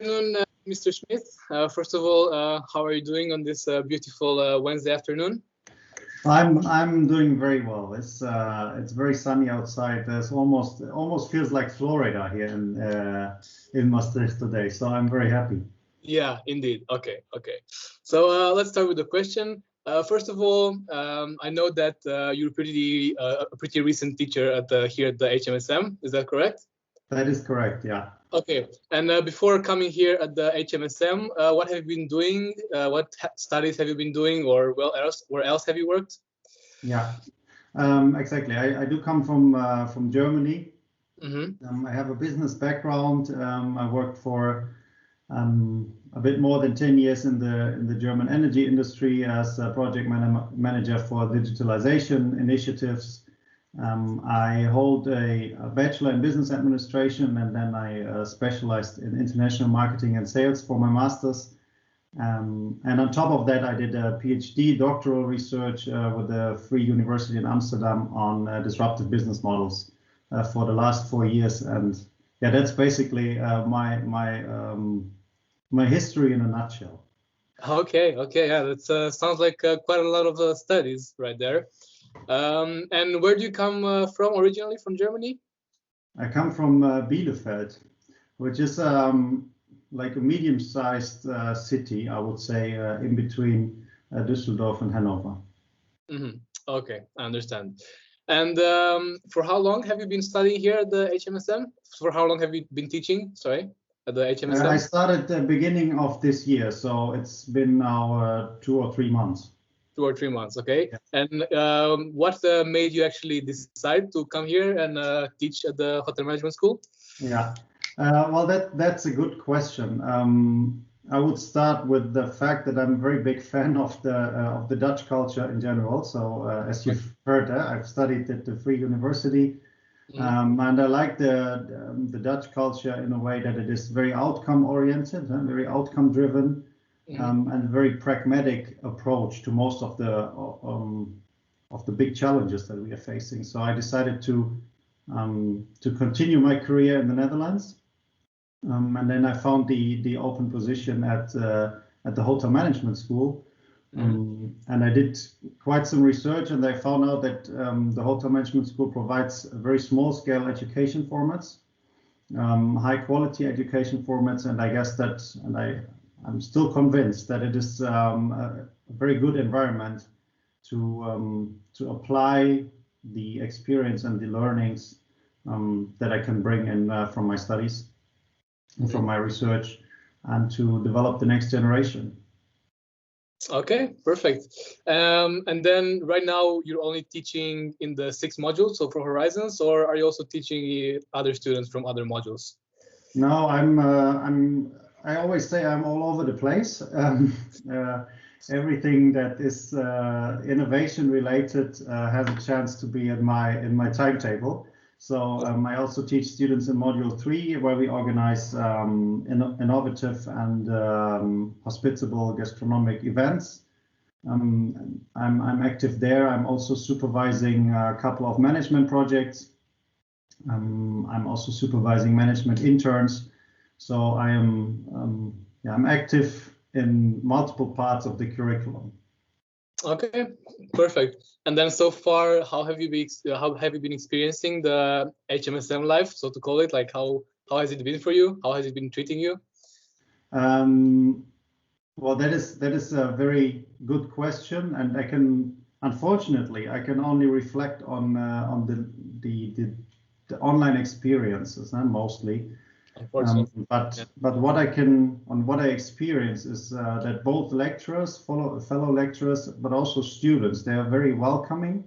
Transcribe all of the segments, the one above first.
Afternoon, Mr. Schmidt. First of all, how are you doing on this beautiful Wednesday afternoon? I'm doing very well. It's very sunny outside. There's almost feels like Florida here in Maastricht today. So I'm very happy. Yeah, indeed. Okay. So let's start with the question. First of all, I know that you're a pretty recent teacher here at the HMSM. Is that correct? That is correct. Yeah. Okay. And before coming here at the HMSM, what have you been doing? What studies have you been doing, or where else have you worked? Yeah. Exactly. I do come from Germany. I have a business background. I worked for a bit more than 10 years in the German energy industry as a project manager for digitalization initiatives. I hold a bachelor in business administration, and then I specialized in international marketing and sales for my master's. And on top of that, I did a PhD doctoral research with the Free University in Amsterdam on disruptive business models for the last 4 years. And yeah, that's basically my history in a nutshell. Okay, yeah, that sounds like quite a lot of studies right there. And where do you come from originally? From Germany? I come from Bielefeld, which is like a medium-sized city, I would say, in between Düsseldorf and Hanover. Okay, I understand. And for how long have you been studying here at the HMSM? For how long have you been teaching? Sorry, at the HMSM? I started at the beginning of this year, so it's been now 2 or 3 months. 2 or 3 months, okay. Yeah. And what made you actually decide to come here and teach at the Hotel Management School? Yeah, well, that's a good question. I would start with the fact that I'm a very big fan of the Dutch culture in general. So as you've heard, I've studied at the Free University, and I like the Dutch culture in a way that it is very outcome oriented and very outcome driven. And a very pragmatic approach to most of the big challenges that we are facing. So I decided to continue my career in the Netherlands, and then I found the open position at the Hotel Management School, and I did quite some research, and I found out that the Hotel Management School provides very small scale education formats, high quality education formats, and I guess that, and I'm still convinced that it is a very good environment to apply the experience and the learnings that I can bring in from my studies and from my research, and to develop the next generation. Okay, perfect. And then right now you're only teaching in the 6 modules, so for Horizons, or are you also teaching other students from other modules? No, I always say I'm all over the place. Everything that is innovation related has a chance to be in my timetable. So I also teach students in module 3, where we organize innovative and hospitable gastronomic events. I'm active there. I'm also supervising a couple of management projects. I'm also supervising management interns. So I'm active in multiple parts of the curriculum. Okay, perfect. And then so far, how have you been experiencing the HMSM life, so to call it? Like how has it been for you? How has it been treating you? Well, that is a very good question, and unfortunately I can only reflect on the online experiences, mostly. But what I experience is that both lecturers, fellow lecturers, but also students, they are very welcoming,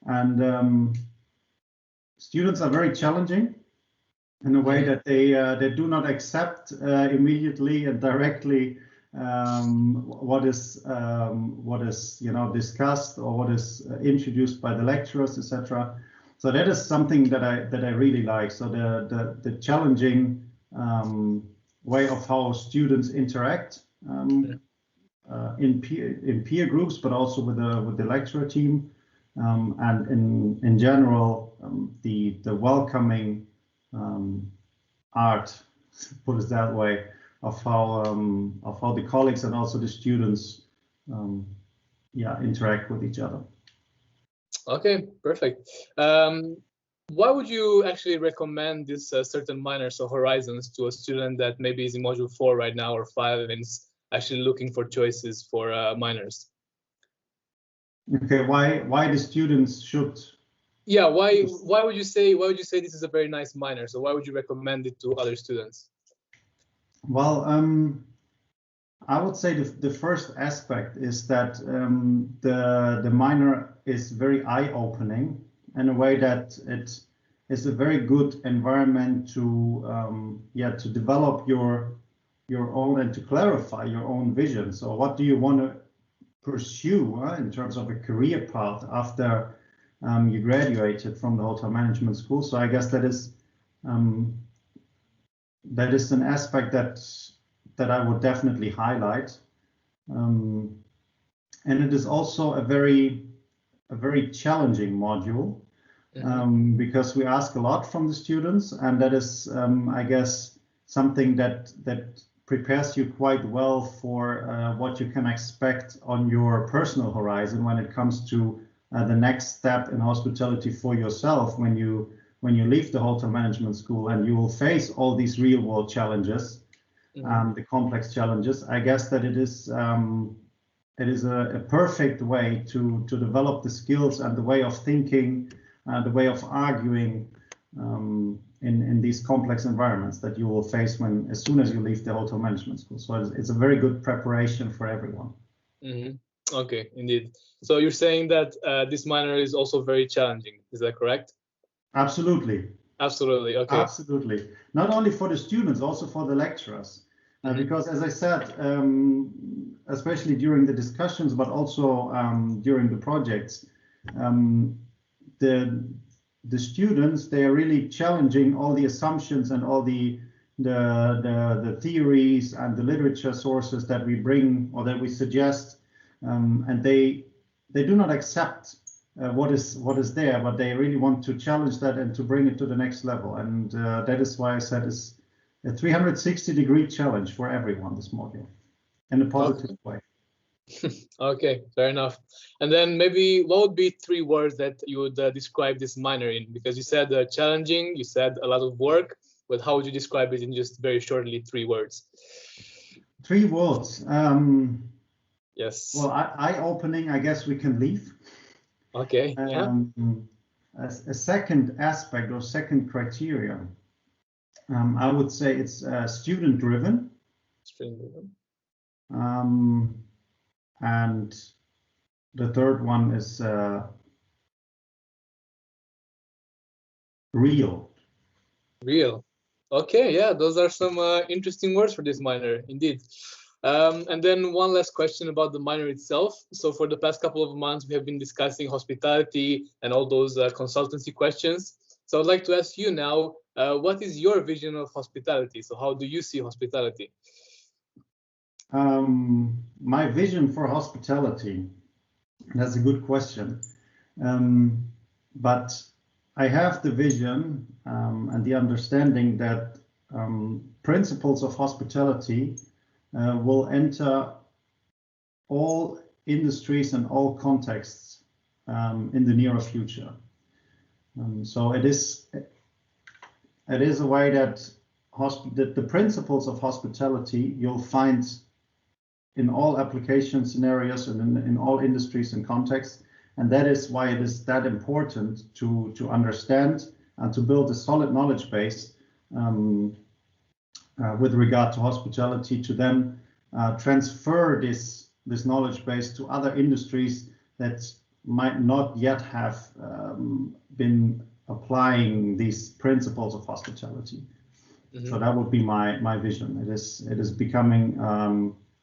and students are very challenging in a way that they do not accept immediately and directly what is discussed or what is introduced by the lecturers, etc. So that is something that I really like. So the challenging way of how students interact in peer groups, but also with the lecturer team, and in general the welcoming art, put it that way, how the colleagues and also the students interact with each other. Okay, perfect. Why would you actually recommend this certain minors or horizons to a student that maybe is in module 4 right now or 5 and is actually looking for choices for minors? Okay, why the students should? Yeah, why would you say this is a very nice minor? So why would you recommend it to other students? Well, I would say the first aspect is that the minor is very eye-opening in a way that it is a very good environment to to develop your own and to clarify your own vision. So what do you want to pursue in terms of a career path after you graduated from the hotel management school? So I guess that is an aspect that I would definitely highlight. And it is also a very challenging module because we ask a lot from the students, and that is, I guess, something that prepares you quite well for what you can expect on your personal horizon when it comes to the next step in hospitality for yourself when you leave the hotel management school and you will face all these real world challenges, the complex challenges. I guess that it is a perfect way to develop the skills and the way of thinking, the way of arguing in these complex environments that you will face as soon as you leave the hotel management school. So it's a very good preparation for everyone. Okay, indeed. So you're saying that this minor is also very challenging. Is that correct? Absolutely. Absolutely. Okay. Absolutely. Not only for the students, also for the lecturers. Because as I said, especially during the discussions, but also during the projects, the students, they are really challenging all the assumptions and all the theories and the literature sources that we bring or that we suggest, and they do not accept what is there, but they really want to challenge that and to bring it to the next level. And that is why I said it's a 360-degree challenge for everyone, this module, in a positive way. Okay, fair enough. And then maybe what would be 3 words that you would describe this minor in? Because you said challenging, you said a lot of work, but how would you describe it in just very shortly 3 words? 3 words. Yes. Well, eye-opening, I guess we can leave. Okay. Yeah. A second aspect or second criteria, I would say it's student-driven. Student-driven. And the third one is real. Real. Okay, yeah, those are some interesting words for this minor, indeed. And then one last question about the minor itself. So for the past couple of months, we have been discussing hospitality and all those consultancy questions. So I'd like to ask you now, what is your vision of hospitality? So how do you see hospitality? My vision for hospitality, that's a good question. But I have the vision and the understanding that principles of hospitality will enter all industries and all contexts in the near future. So it is a way that the principles of hospitality you'll find in all application scenarios and in all industries and contexts. And that is why it is that important to understand and to build a solid knowledge base with regard to hospitality, to then transfer this knowledge base to other industries that might not yet have been applying these principles of hospitality. So that would be my vision. It is becoming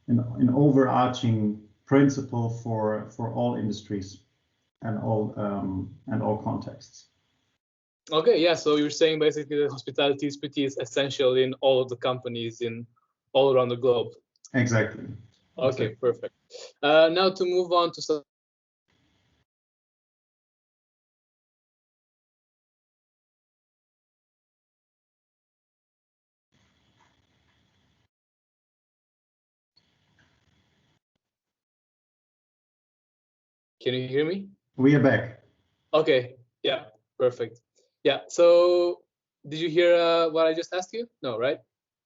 an overarching principle for all industries and all contexts. Okay, yeah. So you're saying basically that hospitality is pretty essential in all of the companies in all around the globe. Exactly. Okay, perfect. Now to move on to some Can you hear me? We are back. Okay, yeah, perfect. Yeah, so did you hear what I just asked you? No, right?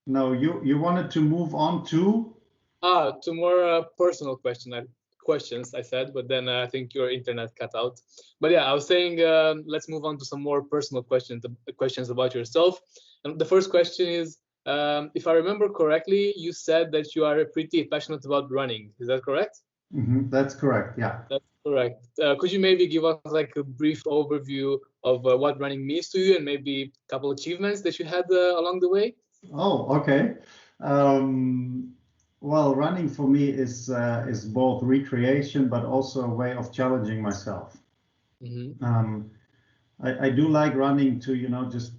No, you wanted to move on to? To more personal questions, I said, but then I think your internet cut out. But yeah, I was saying let's move on to some more personal questions about yourself. And the first question is, if I remember correctly, you said that you are pretty passionate about running. Is that correct? That's correct, yeah. That's correct. Could you maybe give us like a brief overview of what running means to you and maybe a couple achievements that you had along the way? Oh, okay. Well, running for me is both recreation, but also a way of challenging myself. I do like running to, just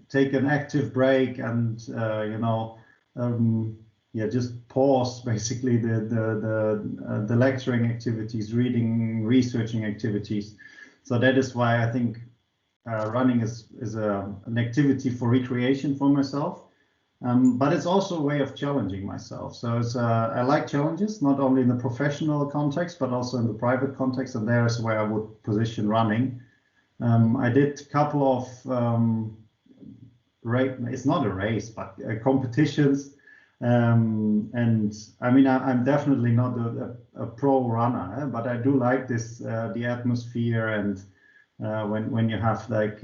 take an active break and, yeah, just pause basically the lecturing activities, reading, researching activities. So that is why I think running is an activity for recreation for myself. But it's also a way of challenging myself. So I like challenges, not only in the professional context, but also in the private context. And there's where I would position running. I did a couple of, it's not a race, but competitions. And I mean, I'm definitely not a pro runner, but I do like this, the atmosphere and when you have like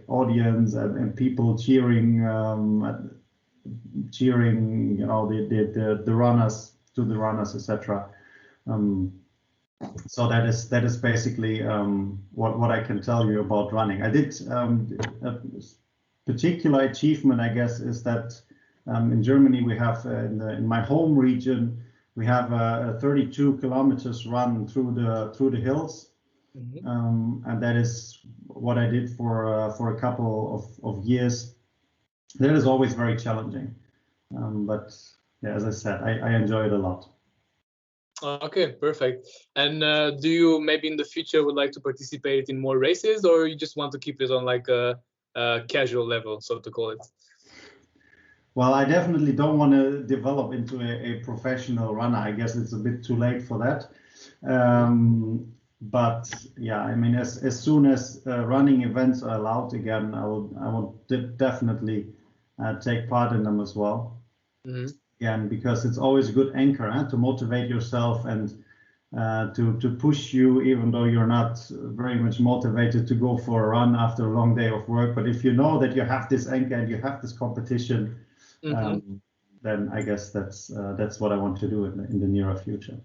audience and people cheering, the runners to the runners, etc. So that is basically what I can tell you about running. I did a particular achievement, I guess, is that in Germany we have in my home region we have a 32 kilometers run through the hills. And that is what I did for a couple of years. That is always very challenging, but yeah, as I said, I enjoy it a lot. Okay, perfect. And do you maybe in the future would like to participate in more races, or you just want to keep it on like a casual level, so to call it? Well, I definitely don't want to develop into a professional runner. I guess it's a bit too late for that. But yeah, I mean, as soon as running events are allowed again, I will definitely take part in them as well. Again, because it's always a good anchor to motivate yourself and to push you, even though you're not very much motivated to go for a run after a long day of work. But if you know that you have this anchor and you have this competition, then I guess that's what I want to do in the near future.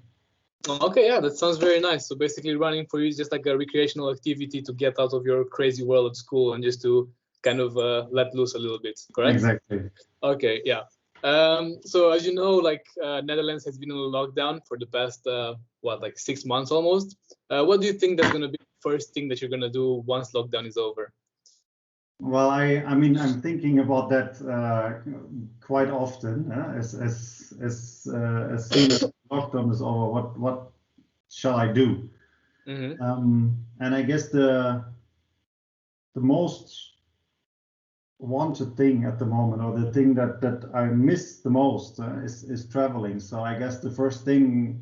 Okay, yeah, that sounds very nice. So basically running for you is just like a recreational activity to get out of your crazy world at school and just to kind of let loose a little bit, correct? Exactly. Okay, yeah. So as you know, like Netherlands has been in lockdown for the past, like 6 months almost. What do you think that's going to be the first thing that you're going to do once lockdown is over? Well, I mean, I'm thinking about that quite often. As soon as lockdown is over, what shall I do? And I guess the most wanted thing at the moment, or the thing that I miss the most, is traveling. So I guess the first thing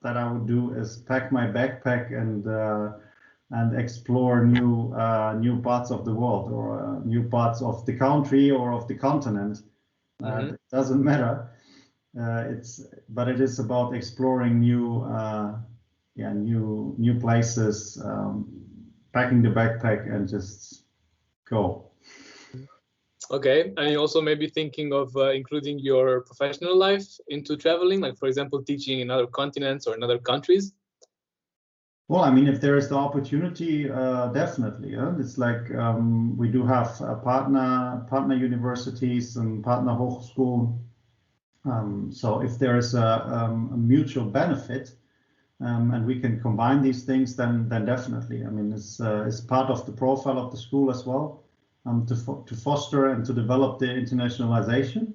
that I would do is pack my backpack and explore new parts of the world, or new parts of the country or of the continent. It doesn't matter. But it is about exploring new places, packing the backpack and just go. Okay, and you also maybe thinking of including your professional life into traveling, like for example, teaching in other continents or in other countries? Well, I mean, if there is the opportunity, definitely. It's like we do have partner universities and partner hogeschool. So if there is a mutual benefit and we can combine these things, then definitely. I mean, it's part of the profile of the school as well, to foster and to develop the internationalization.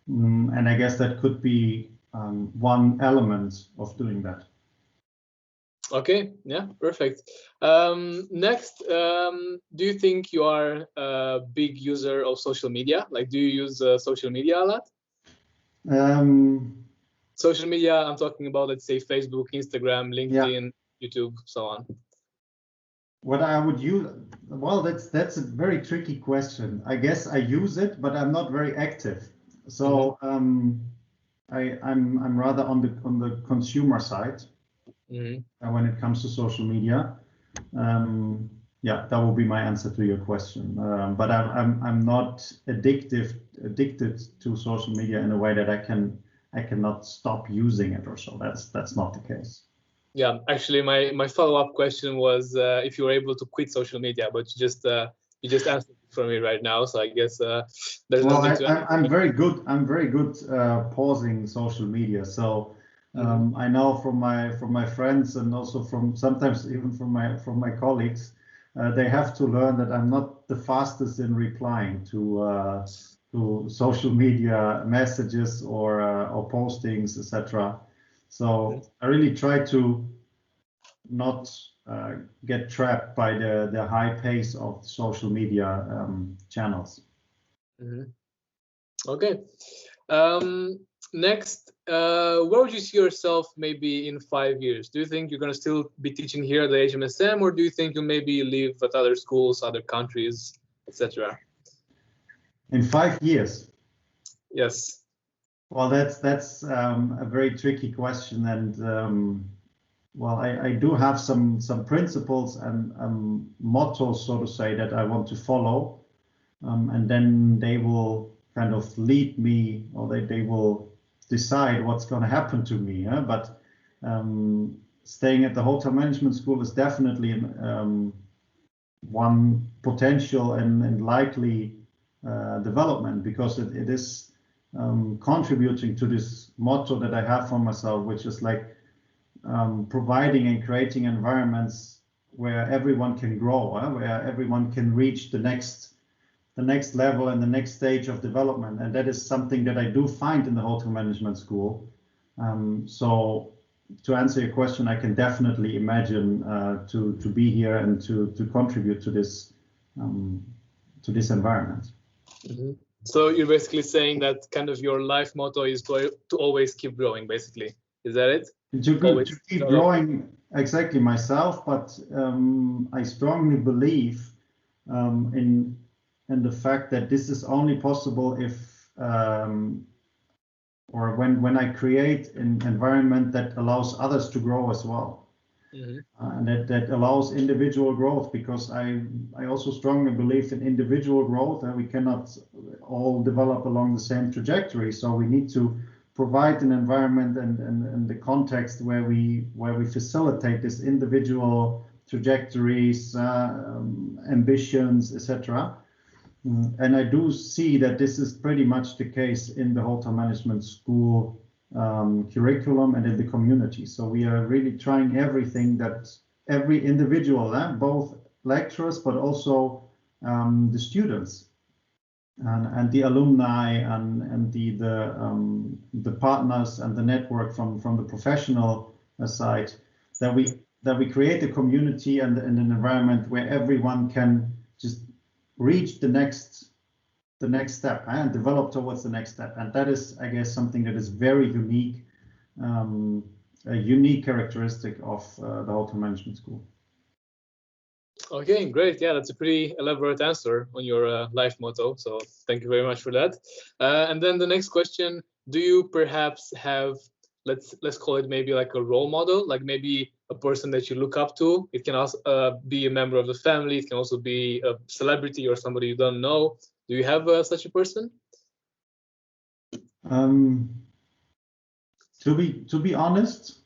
And I guess that could be one element of doing that. Okay, yeah, perfect. Next, do you think you are a big user of social media? Like, do you use social media a lot? Social media, I'm talking about, let's say, Facebook, Instagram, LinkedIn, YouTube, so on. What I would use, well, that's a very tricky question. I guess I use it, but I'm not very active. So I'm rather on the consumer side when it comes to social media. Yeah, that will be my answer to your question. But I'm not addicted to social media in a way that I cannot stop using it or so. That's not the case. Yeah, actually, my follow-up question was if you were able to quit social media, but you just answered it for me right now. So I guess there's no need to. I'm very good. I'm very good pausing social media. So I know from my friends and also from sometimes even from my colleagues, they have to learn that I'm not the fastest in replying to social media messages or postings, etc. So I really try to not get trapped by the high pace of social media channels. Okay. Next, where would you see yourself maybe in 5 years? Do you think you're going to still be teaching here at the HMSM, or do you think you'll maybe live at other schools, other countries, etc.? In 5 years? Yes. Well, that's a very tricky question, and well, I do have some principles and mottos, so to say, that I want to follow, and then they will kind of lead me, or they will decide what's going to happen to me. But staying at the Hotel Management School is definitely one potential and likely development, because it is contributing to this motto that I have for myself, which is like providing and creating environments where everyone can grow, where everyone can reach the next level and the next stage of development. And that is something that I do find in the Hotel Management School. So to answer your question, I can definitely imagine to be here and to contribute to this environment. So you're basically saying that kind of your life motto is to always keep growing, basically. Is that it? To keep growing, exactly, myself, but I strongly believe in the fact that this is only possible if or when I create an environment that allows others to grow as well. And that allows individual growth, because I also strongly believe in individual growth, and we cannot all develop along the same trajectory. So we need to provide an environment and the context where we facilitate this individual trajectories, ambitions, etc. And I do see that this is pretty much the case in the Hotel Management School curriculum and in the community. So we are really trying everything that every individual, both lecturers, but also the students and the alumni and the partners and the network from the professional side, that we create a community and an environment where everyone can just reach the next step and develop towards the next step. And that is, I guess, something that is very unique, a unique characteristic of the Hotel Management School. Okay, great. Yeah, that's a pretty elaborate answer on your life motto. So thank you very much for that. And then the next question: do you perhaps have, let's call it maybe like a role model, like maybe a person that you look up to? It can also be a member of the family. It can also be a celebrity or somebody you don't know. Do you have such a person? To be honest,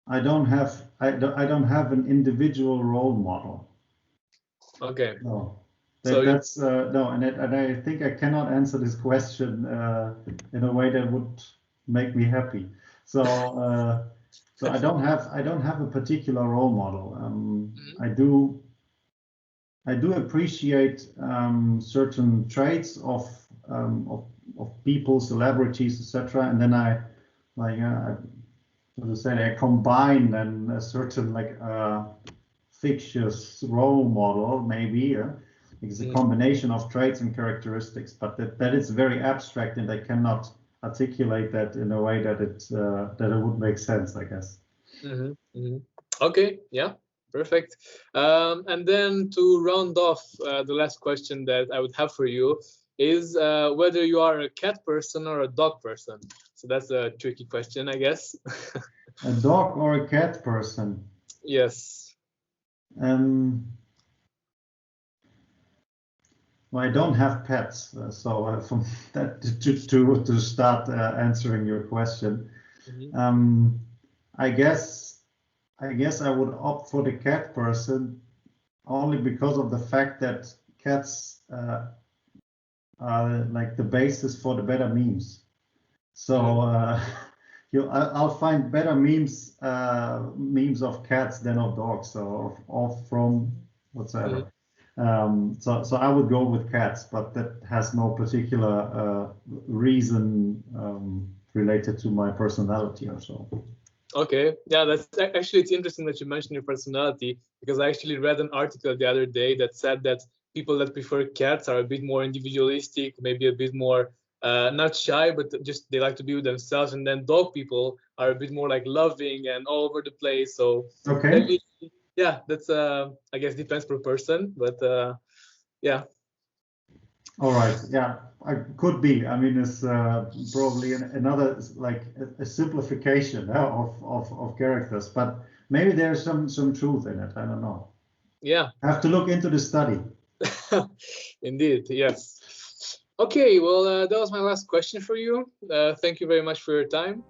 I don't have an individual role model. Okay. No, that's no, and I think I cannot answer this question in a way that would make me happy. So so I don't have a particular role model. I do appreciate certain traits of people, celebrities, etc. And then I combine then a certain fictitious role model, maybe. It's a combination of traits and characteristics, but that is very abstract, and I cannot articulate that in a way that it would make sense, I guess. Okay, yeah, perfect. And then to round off, the last question that I would have for you is whether you are a cat person or a dog person. So that's a tricky question, I guess. A dog or a cat person? Yes. Well, I don't have pets, so from that to start answering your question, I guess I would opt for the cat person only because of the fact that cats are like the basis for the better memes. So I'll find better memes of cats than of dogs, so of from whatsoever. So I would go with cats, but that has no particular reason related to my personality or so. Okay, yeah, that's actually, it's interesting that you mentioned your personality, because I actually read an article the other day that said that people that prefer cats are a bit more individualistic, maybe a bit more not shy, but just they like to be with themselves, and then dog people are a bit more like loving and all over the place. So maybe, yeah, that's I guess depends per person, but yeah. All right, yeah, I could be. I mean, it's probably another like a simplification of characters, but maybe there's some truth in it. I don't know. Yeah, I have to look into the study. Indeed, yes. Okay, well, that was my last question for you. Thank you very much for your time.